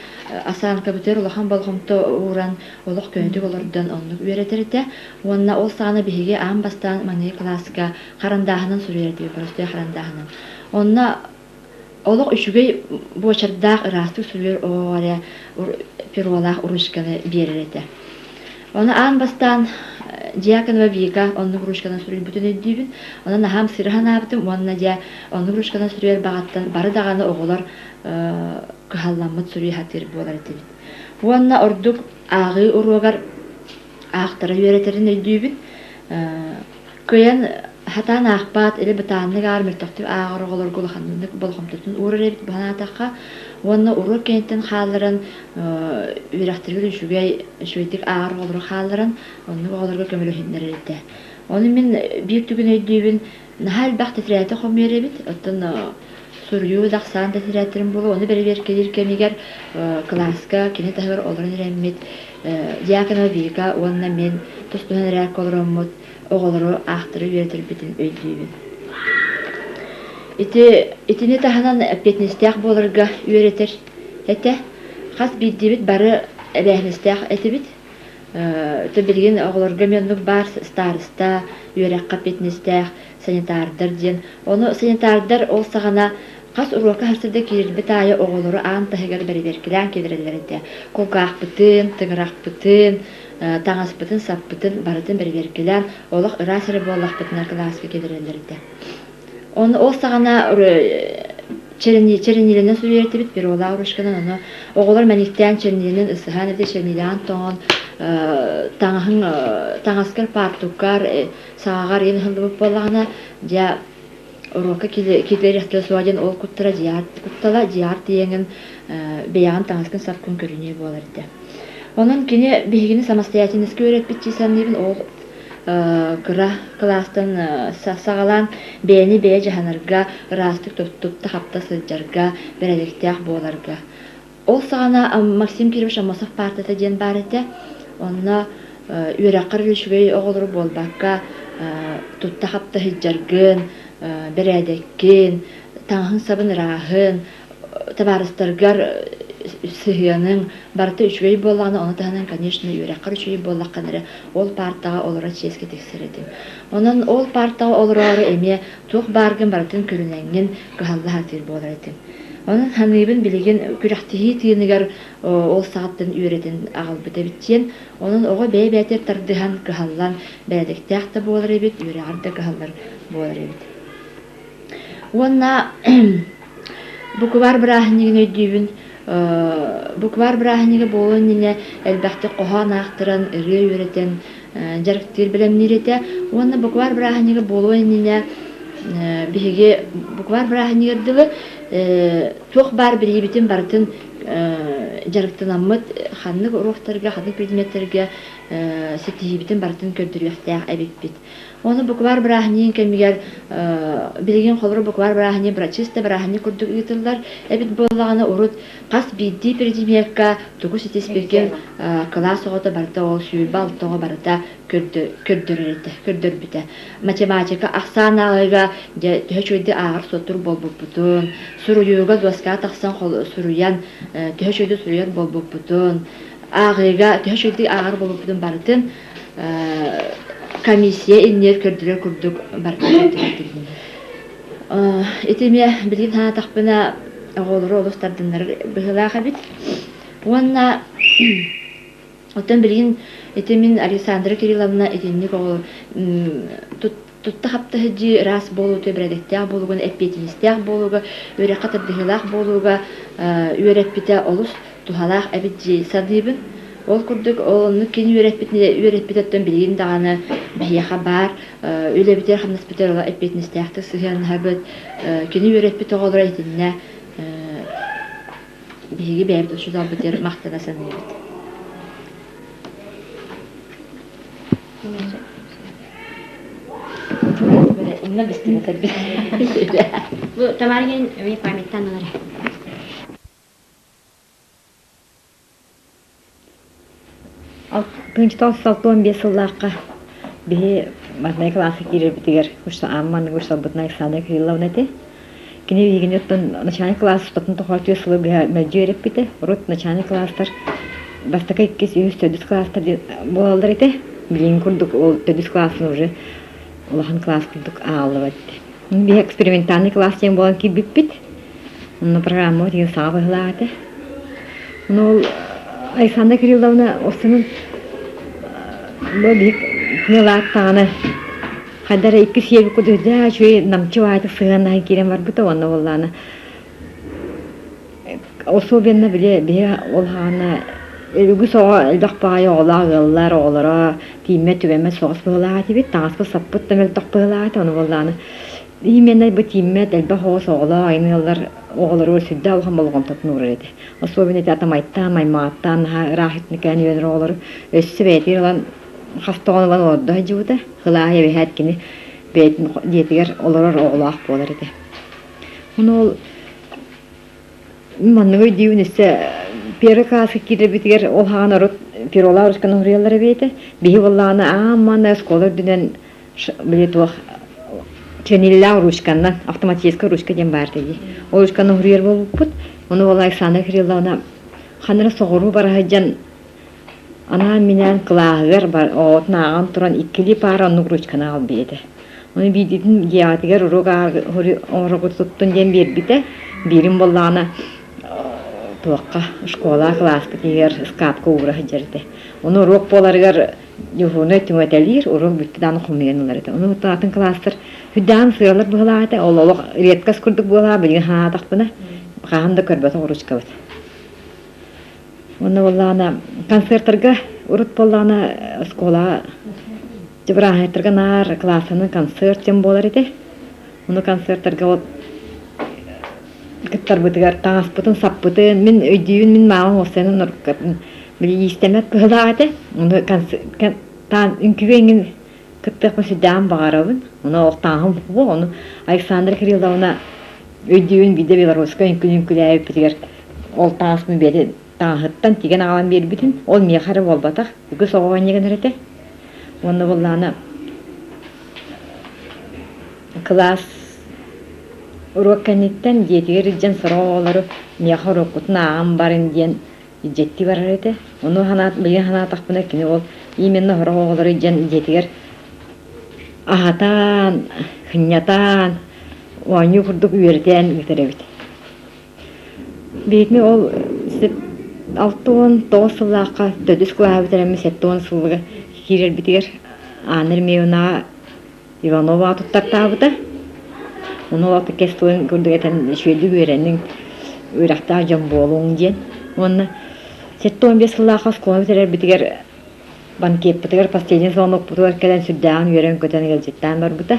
асанка бітер олахан балғымты уран олық көнді олардан онлық үйретереді. Оны ол сағаны бігеге аң бастан маңай классика қарандағынан суруярды бұрысты қарандағынан. Оны олық үшігей бошардақ ырастық сүрер оғаря перуалақ ұрышқаны беререді. Оны аң бастан Дьяконова Вика, онны ұрышқаны сүрер бүтін өйдейбін. Оны нахам сырған абытым, онны дия онны ұрышқаны сүрер бағаттан бары дағаны оғылар күхалламыт сүрер хатыр болар етебін. Онны ордық ағы ұруағар ақтары үйретерін өйдейбін. Көйен хатан ақпат, елі бұтанны ғар мертоқтып ағыр оғылар ғылықанлық болғымтытын ұрыр ебіт бұған атаққа. Онны ұрыр кенттен қалырын, үйрақтырғыл үшігейдік ағыр оғылар қалырын, онны оғыларға көмілі хендер етті. Оны мен бір түгін өйдейбін, нахал бақ тетірәті қомер ебіт, оттын сүргеу дақсан тетірәттерім болу, оны бәрі келер кемегер класска, кені тағыр оларын рәммет, Дьяконова Вика, онына мен тұстығын рәк олырыммыт, оғылары ақтыры үйретір бетін өйдейбін. Итini tahanan petnistaq bolurga үйретер. Әтә, қас биддебит бары бәхнистaq әтебит. Төбелген оғылырга менлік бар старыста, үйрекқа петнистaq, санитардар ден. Оны санитардар ол сағана қас урока хасырда керілбіт айы оғылыры аң тағығар бәрі беркілән кедірелер әтә. Қолғақ бұтын, тығырақ бұтын, таңас бұтын, сап бұтын, барытын бәрі беркілән, олық ұрасыры болақ бұтын класқа кедірелер әтә. Оны ол сағана чернилінен сүрерті бит, бір ола ұрышқынан оны оғылар мәніктен чернилінен ұсыған әді чернилен тоңын таңаскар партуккар сағағар ен хылды бұп болағына жа урока кедер ехтілі суаден ол күттіра күттала диар дейіңін бейаған таңаскан сапкын көріне болар еді. Оның кені бейгіні самостоятельнеске өрет бітчейсен дейбін ол кыра кластан сағалан бәйіні бәйі жағанарға, растық тұттып тақапта сылджарға, бәрәліктәқ боларға. Ол сағана Максим Кирович Амосов партата ден бар еті, онына үйраққыр үлшігей оғылыры болбаққа тұтта қапта хыджарғын, бәрәдеккен, таңғын сабын рағын, табарыстарғар сыһыянын барты үчүгей болланы оны таһынан, конечно, үрәккар үчүгей боллакканары ол партага олора ческе тексередим. Онон ол партага олорору эме тух баргын бартын көрүнәңген кыһалла хатыр болар этим. Онон ханыбын билеген күрәхтиһи тыйыныгар ол сагаттан үйрәтен агалбыта биттен, онон ого бәйтер тардыхан кыһаллан бәдектәхтә болар эбит, үрәгәрдә кыһаллар болар эбит. Онна буквар брахнигин өйдүбүн, буквар брахниги болон нене әлбәхте коһан ахтыран ыры үйрәтен жарыктыр белән нирете. Онна буквар брахниги болон нене биһиге буквар брахнигидәге тух бар бирибитин бартын жарыктанаммыт ханнык урухтарга, ханнык предметтерге сетибитин бартын көрдүрүхтәк әбиппит. Оны буквар брахнин кемигер билеген холру буквар брахни брачиста брахни курдук итыллар эбит боллаганы урут кас бидди предметка тугу сетеспирген класс огота барта ол сүйбал тоо барта көрдөрбүтэ. Математика ахсанаага төчөйдү агыр сотур болбуппутун, суруюга доска таксан хол суруян төчөйдү суруян болбуппутун, агыга төчөйдү агыр болбуппутун бартын комиссия иннер көрдүрөр курдук бартын. Этеме билген хана тахпына оголору олустардыннар быгылаха бит. Уанна отан билген этемин Александра Кирилловна этенник ол тутта хапта хеджи раз болу төбредектяк болугун эппетинистяк болуга өрө катырдыгылак болуга үйрөппите олус тухалак эбиджи садыбын. Ол курдук олны кини үйрөппитеттен билген даганы бияха бар үлебитер хамнаспитер ола эппетинистякты сыган хабыт кини үйрөппите оголор этинне биги бэбит ушудал битер мактанасан эбит. Bu tamargen mi pamitan olar. Пынчтал салтон бесыллакка бе математика классы киреп битер. Ушта амман гурса бутна Александра Кирилловна те. Кини вигенеттен начальник класс тотун тохоту сылы бе мәҗөреп бите. Рот начальник класстар бастака иккес үстөдүс класстар болалар ите. Билин курдук ол төдүс классын уже улахан класс курдук аалыбат. Бе экспериментальный класс тем болан ки биппит. На программу деген сабыглаате. Но Александра Кирилловна осының бик нелаттаны хадара икки себи кудуда чуй намчуайты сыгана кирен бар бута онна болланы. Особенно бе олхана Элүгү соға элдақпағай оғылар оғылара тиме түбеме соғыс бұғылағаты бет, тағаспы саппыт тәмел дақ бұғылағаты оны болланы. Именне бұл тиме әлбә хоғыс оғыла айнылар оғылар өлсүдді алған болған тұтын ұрыр еді. Особенно атамайттан, майматтан, рахетнікән үйенір оғылар өссі бәйтер олан қастығын олан орда жуыда, ғылағы бәйхәт кені бәйтін детігер олар оғылақ болар еді. Оны ол манның өйдеуін өссі первый класс киребитер ол хана рот пиролар ускан урьялар бете бии болланы аммана школа дүнен билетух ченилла ручканнан автоматическая ручка дем бар деди ол ручканы урьяр болуппут оны ол Александра Кирилловна ханра согору бараджан ана менен клагер бар отнаган туран иккили пара onu ручканы алып бете оны бидитин геатигер урога орогут туттун дем бербите бирим болланы туаққа школа класска тигер скапка ура хажерде. Оны урок боларгар юхуны түмәтәлир, урок биттән хумыянлар иде. Оны татын класстар хүдән сыйлар булалар, ололык редкас күрдек була, билген хана тақпына. Ханда көрбәт уручка бит. Оны буллана концерттерге урут боллана школа Жибрахеттерге нар классының концерт тем болар иде. Оны концерттерге Кыттар бытыгар таңас бұтын сап бұтын, мен өйдейін, мен мағын осының ұрыққатын. Білі естемет бұғылағады. Оны үнкіге енген кыттық мүсідән бағарабын. Оны оқтағын бұғы. Оны Александра Кирилловна өйдейін биде Белорусқа үнкілі әйіп бітігер. Ол таңас мұн бәді таңғыттан теген ағалан бері бітін. Ол меқары бол батақ. Үгі соғыған еген әрәті. Оны болланы класс Урокканиттен диетигер иджен сороолары мияха уроккутун аагам барын диен иджетти барар эте. Ону билген ханаатахпына кини ол именно сороолары иджен диетигер ахатан, хыннятан, уанью курдук үйертен гитеребит. Битми ол 6-9 сыллааққа төдүс кылаабытеремми 7 сыллыга кирер битигер аныр меуна Иванова туттартаабыта. Onu olakta kestuğun kurduketen şöyle güverenin ıraqta jamboluğun diyen. Onu 7-15 yıllığa kas konu bitirer bitiger bankep bitiger pastelin sonuk bitiger kelen süddağın yören köten gelcetten var bita.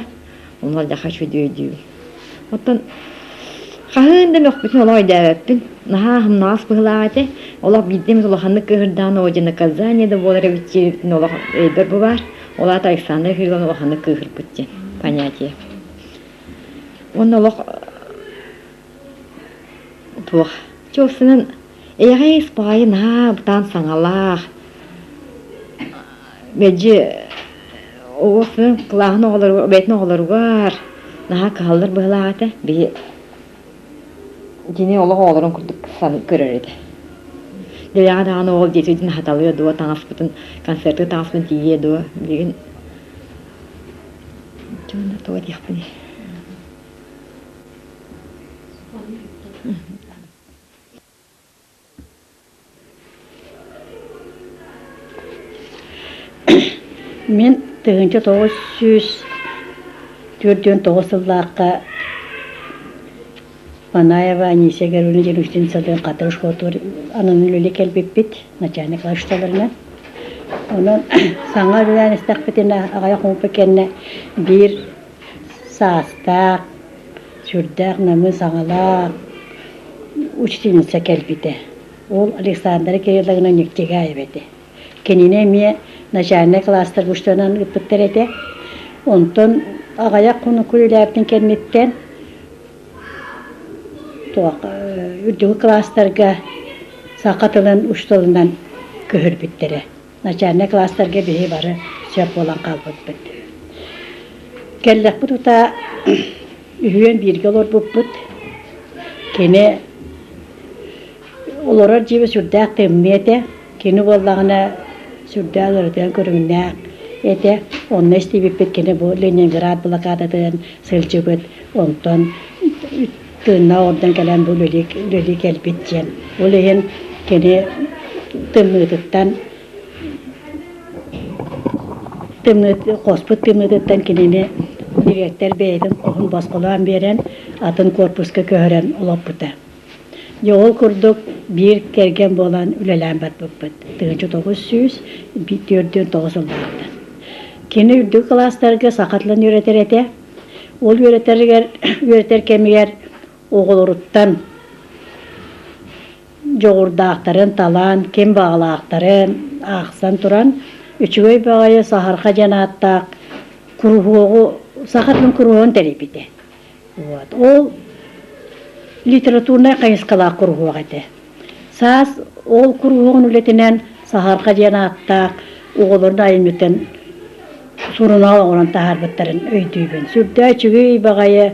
Onu olacağı şöyle ödüyor. Ondan kahında yok bütün olay devletin. Naha ham nas bıhılağıtı. Olak bildiğimiz olakanlık kıhırdan ocağına kazaniyede bolara bitçeriftin olak eyber bu var. Olak da Alexander Kirilan olakanlık kıhır bitçen. Понятие. Он олох тух чосынын эйгей спайын бутан саңалах беджи оғысын кылағын оғылар бетін оғыларугар наха калдыр быйлағаты бей жіне олох оғыларын күрдік саны көрер еді делеға дағаны оғыл детедін хаталыя дуа таңаспытын концерті таңаспын тие дуа деген жонда туа дейқпіне Мен 1904 жыллаққа Панаева Анисия Гаруна Женуштин сылдың қатырыш қотыр анының өлі келбеппет начальник лашталарына. Onun саңа білән істақ бітіне ағая қомпы кәнне бір састақ, сүрдақ, намы саңалақ учтенінсе келбеті. Ол Александр Кирилловна нектеге айбеті. Кеніне ме начальник кластар бұштанан үппіттер еді. Онтон ағая құны күлілердің кәннеттен үрдігі кластарға сақатылын ұштылынан көхір біттері. Начальник кластарға бейі бары сөп болан қалбыт біт. Кәлләк бұд ұта үйен бірге олар бұппыт. Кені оларар жебі сүрдәк тәмметі. Кені болағына сүрдәк ұрден көріңнәк еті. Онны істебіппет кені бұл Ленинград блокадатын сылчығыт. Онтон тыңна ордан кәлән бұл өлі кәлбетчен. Ол ең кені тыммытыттан қоспыт тымытыттан кенені директор бейдің оғын басқылан берен атын корпуска көхірен олап бұта. Жоғыл күрдік бір керген болан үлелән бәт бұппыт. 1904-9 жылдарды. Кені үрді кластарға сақатлан үйретер еті. Ол үйретер кемігер оғыл ұруттан жоғырдақтарын талан, кем бағалақтарын ақсан тұран, үчігөй бағайы сахарқа жанаттақ, сахарлың күрғуын тәрепеті. Ол литературнай қайысқалақ күрғуға әті. Саз ол күрғуғын үлетінен сахарқа жанаттақ, оғылырын айыметтен сұрына оғырын тағарбыттарын өйдейбін. Сүрді үчігөй бағайы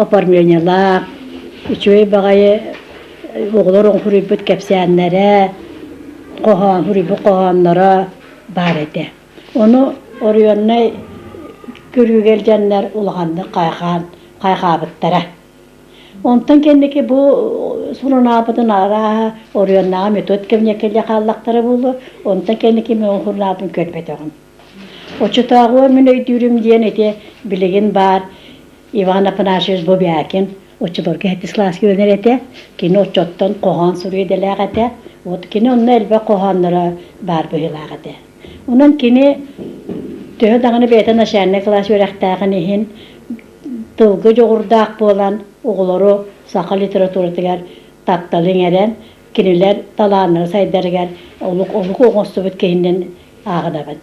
опармиониялақ, үчігөй бағайы оғылырын хүрібіт кәпсәнлері, хүрібі қоғанлары бар еті. Оны орионнай көрігел жанлар ұлғанды қайқабыттары. Онтан кендеке бұл сұрынабыдың ара орионнаға метод кемнекелі қаллақтары болу, онтан кендеке мен ұғырнабын көрбет оғын. Очытағуы мен өйдірім дейін еті білеген бар Иван Апанашевич Бобякин. Очыларға әтіс класс көлінер еті, кені очоттан қоған сұры еделәғ еті, кені онына әлбә қоғанлары бар бұйылағ еті. Онын кені төхі дағыны бәйтін ашарына класс өрәқтағын ехін, тылғы жоғырдақ болан оғылары сақы литературатығар тапталың әрен, кенелер таланлары сайдарығар олық оғынсы бұд кейінден ағынабын.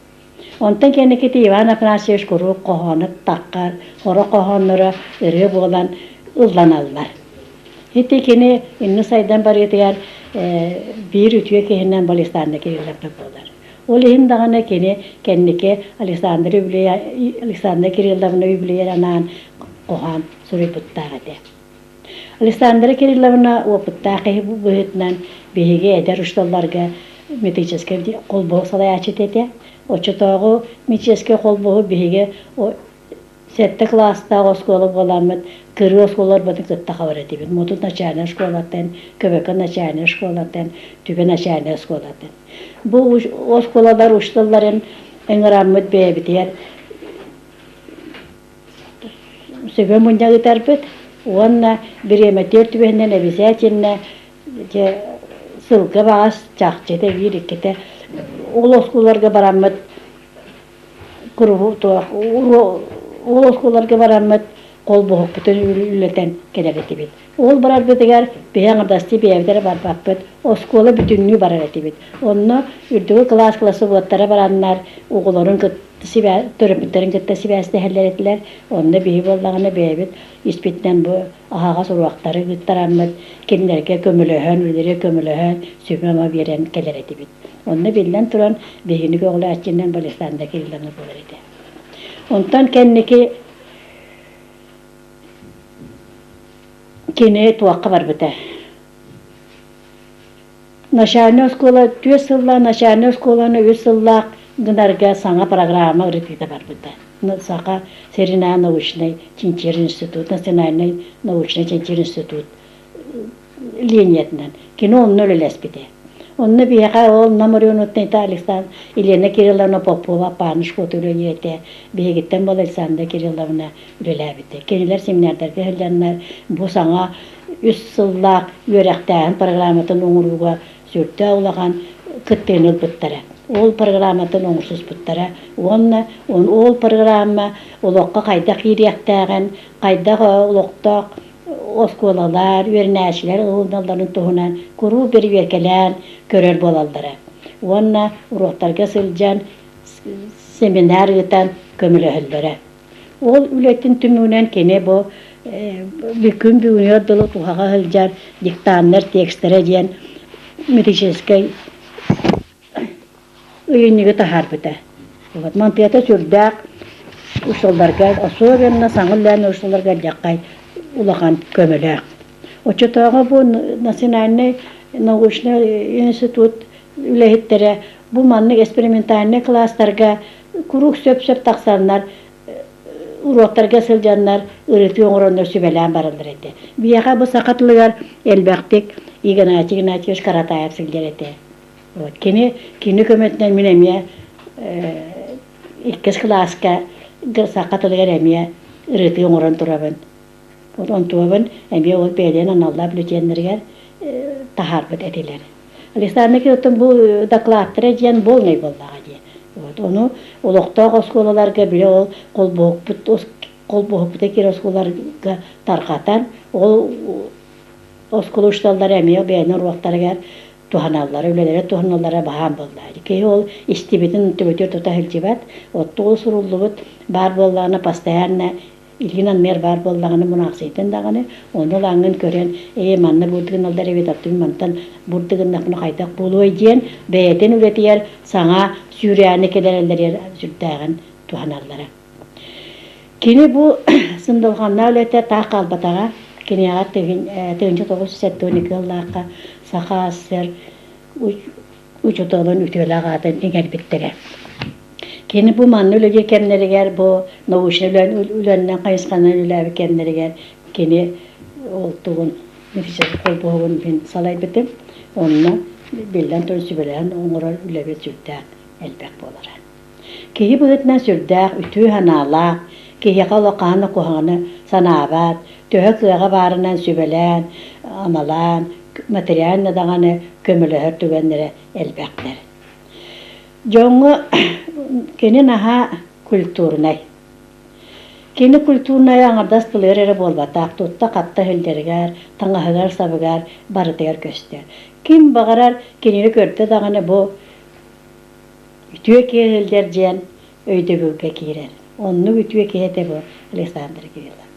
Онтан кені кеті Иван Апанашевич көрі қоғаны таққар, қора қоғанлары үрі болан ұлланалар. Хетте кені инны сайдан бар етігер bir ütüye kehinden Alexander Kirillовна болар. Ол ем дағана кені кеннеке Александр Кирилловна үблейер анан kohan suruyputtağıdı. Alexandra Kirillowna опыттағы бұғытынан бейге әдер ұшталарға метрическе қолбығы салаячет еді. Очытағы метрическе қолбығы бейге сәтті класста осколы боламыд, кірі осколар бұдың тұтта қабар еді. Мұтын начальная школаттан, көбекі начальная школаттан, түбе начальная школаттан. Бұл осколалар ұшталарын ыңырамыд бейбітер. Сөбе мұндағы тарпыд. Онна биреметтер түбеннен обязательно ссылка бас чакчете вириккете ол осколарга бараммыт ол осколарга бараммыт кол бохук бүтүн үлетен келебетибит. Ол барар бетегер бияңдасты беевдер барбаппыт, оскола бүтүннү барар этибит. Онно үрдүгү классы боттара бараннар, угуларын төрөпүттерин кытта сибәсте хәлләретләр, онда бии боллагына беевит, испиттен бу ахага суруактары гыттараммыт, кинлерге көмөлөһөн, үлере көмөлөһөн, сөбөмө берен келер этибит. Онда билен туран бигини көглө ачыннан Балистанда кирилданы болар иде. Онтан кенники Кене туаққа бар біті. Начальная школа 2 сылла, начальная школаны 3 сыллақ гынарға саңа программа үрітті бар біті. Сақа Серина научный Чинчер институт, национальный научный Чинчер институт линиятынан. Кені онны өлелес біті. Онны бияға ол намарионутны Александр Елена Кирилловна Попова паныш көтірі ете. Бейгіттен бол Александр Кирилловна өлелі біті. Кенелер семинардарға хөлденлер бұл саңа 3 сыллақ өрәқтәғін программатын оңыруға сүртті аулаған күттен өл бұттары. Ол программатын оңырсыз бұттары. Ол программа олыққа қайдақ еректәғін, қайдақ олықтақ осколалар, өрнәшілер ұлдаларын тұғынан көру бір веркелер көрер болалдары. Онна ұрықтарға сылжан семинар ұтан көмілі хүлдері. Ол үлеттің түмінен кене бұл бүкін бүгіне өділі тұғаға хүлжар диктанлар текстері ден метрический үйінігі тахар біті. Мантията сүрдәк ұшылдарға, особенно саңылләні ұшылдарға жаққай улахан көмөлөк. Очотого бу национальный научный институт үлехиттере бу манны экспериментальный класстарга курук сөп таксаннар уроктарга сылжаннар ырыты оңороннор сүбелән барылдыр эти. Бияга бу сакатлыгар элбактик Игнатьевич Каратаев сылжерете. Вот кини көмөтнен минемия 2 класска сакатлыгар эмия ырыты оңорон турабын. Он туабын, әмбе ол бәден аналла білетенлерге тахарбыт әтелер. Александр Кирилловна бұл докладтары ден болмай болдаға де. Оны олықтақ осколаларға біле ол қолбоғыпты кер осколарға тарқатан, ол оскол ұшталдар әме бәйінен уақтарығар туғаналары, өлелері туғаналары бағам болдаға. Кей ол істебетін түбетер тұта хілчебет, отты ол сұрулы бар болдағына постоянно Илгинан мер бар болдағаны мұнақсайтын дағаны, оны лаңын көрен, манны бұрдығын алдар әвет аттым, мантан бұрдығын нақыны қайтақ болу өйден, бәйетен үлетер, саңа сүйрияны келер әлдер сүрдәғын туғаналары. Кені бұл сындылғанна үлетер тақ қалбатаға, кені аға 1912 жыллаққа сақа асыр ұчытығын үтелі ағатын еңер біттігі. Кені bu manlı ölüge kemleriger, bu nauşun ölünden kayıskandan ölüge kemleriger, keni olduğun nefise kolbuğun ben salay bitim, onunla bilden tön sübelen oğurar ölüge sürdağ elbek bolar. Kehi bu etmen sürdağ, ütü hanala, kehi kalokağını kuhanı sanabat, töhe kıyağa barınan sübelen, amalan, materyalini dağını kömülühür tügenlere elbekler. Жоңы кені наха культурнай. Кені культурнай аңырдас бұлыр әрі болбатақ, тұтта қатта хілдергер, таңғағығар сабығар, барытығар көстер. Кем бағарар кенені көрді дағаны бұл үтіе кейілдер жен өйді бүлге кейрер. Онны үтіе кейді бұл Александр Кириллов.